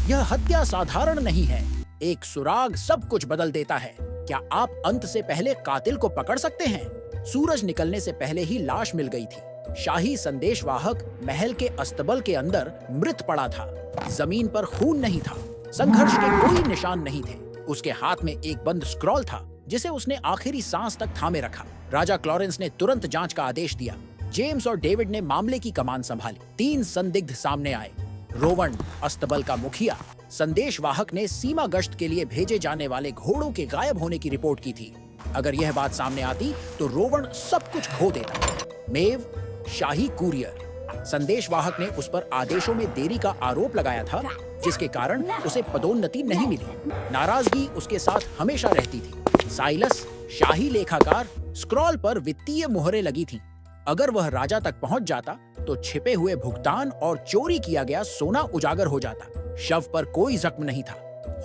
यह हत्या साधारण नहीं है। एक सुराग सब कुछ बदल देता है। क्या आप अंत से पहले कातिल को पकड़ सकते हैं? सूरज निकलने से पहले ही लाश मिल गई थी। शाही संदेशवाहक महल के अस्तबल के अंदर मृत पड़ा था। जमीन पर खून नहीं था। संघर्ष के कोई निशान नहीं थे। उसके हाथ में एक बंद स्क्रॉल था जिसे उसने आखिरी सांस तक थामे रखा। राजा क्लॉरेंस ने तुरंत जांच का आदेश दिया। जेम्स और डेविड ने मामले की कमान संभाली। 3 संदिग्ध सामने आए। रोवन, अस्तबल का मुखिया, संदेशवाहक ने सीमा गश्त के लिए भेजे जाने वाले घोड़ों के गायब होने की रिपोर्ट की थी। अगर यह बात सामने आती तो रोवन सब कुछ खो देता। मेव, शाही कुरियर, संदेशवाहक ने उस पर आदेशों में देरी का आरोप लगाया था, जिसके कारण उसे पदोन्नति नहीं मिली। नाराजगी उसके साथ हमेशा रहती थी। साइलस, शाही लेखाकार, स्क्रॉल पर वित्तीय मुहरें लगी थीं। अगर वह राजा तक पहुंच जाता तो छिपे हुए भुगतान और चोरी किया गया सोना उजागर हो जाता। शव पर कोई जख्म नहीं था।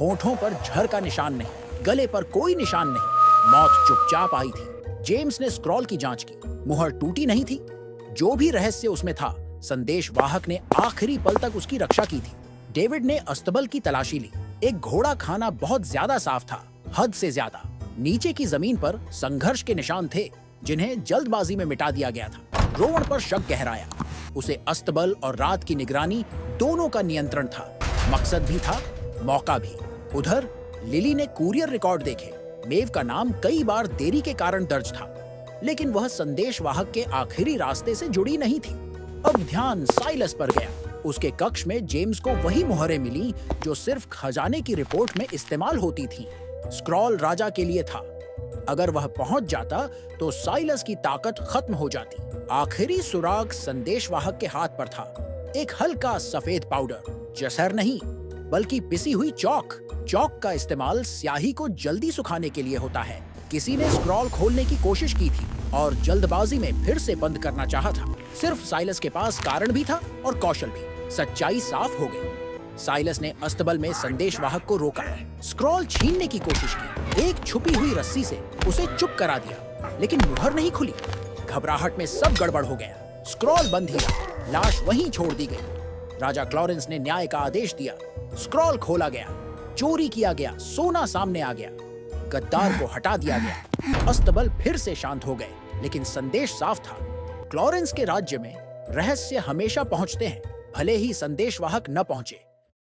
होठों पर झर का निशान नहीं, गले पर कोई निशान नहीं। मौत चुपचाप आई थी। जेम्स ने स्क्रॉल की जांच की। मुहर टूटी नहीं थी। जो भी रहस्य उसमें था, संदेशवाहक ने आखिरी पल तक उसकी रक्षा की थी। डेविड ने अस्तबल की तलाशी ली। एक घोड़ा खाना बहुत ज्यादा साफ था, हद से ज्यादा। नीचे की जमीन पर संघर्ष के निशान थे, जिन्हें जल्दबाजी में मिटा दिया गया था। रोवन पर शक गहराया। उसे अस्तबल और रात की निगरानी दोनों का नियंत्रण था। मकसद भी था, मौका भी। उधर लिली ने कुरियर रिकॉर्ड देखे। मेव का नाम कई बार देरी के कारण दर्ज था, लेकिन वह संदेशवाहक के आखिरी रास्ते से जुड़ी नहीं थी। अब ध्यान साइलस पर गया। उसके कक्ष में जेम्स को वही मुहरें मिली जो सिर्फ खजाने की रिपोर्ट में इस्तेमाल होती थीं। स्क्रॉल राजा के लिए था। अगर वह पहुंच जाता तो साइलस की ताकत खत्म हो जाती। आखिरी सुराग संदेशवाहक के हाथ पर था। एक हल्का सफेद पाउडर, जसर नहीं बल्कि पिसी हुई चौक। चौक का इस्तेमाल स्याही को जल्दी सुखाने के लिए होता है। किसी ने स्क्रॉल खोलने की कोशिश की थी और जल्दबाजी में फिर से बंद करना चाहा था। सिर्फ साइलस के पास कारण भी था और कौशल भी। सच्चाई साफ हो गई। साइलस ने अस्तबल में संदेशवाहक को रोका। स्क्रॉल छीनने की कोशिश की। एक छुपी हुई रस्सी से उसे चुप करा दिया, लेकिन मुहर नहीं खुली। घबराहट में सब गड़बड़ हो गया। स्क्रॉल बंद ही रहा। लाश वहीं छोड़ दी गई। राजा क्लॉरेंस ने न्याय का आदेश दिया। स्क्रॉल खोला गया। चोरी किया गया सोना सामने आ गया। गद्दार को हटा दिया गया। अस्तबल फिर से शांत हो गए, लेकिन संदेश साफ था। क्लॉरेंस के राज्य में रहस्य हमेशा पहुंचते हैं, भले ही संदेशवाहक न पहुंचे।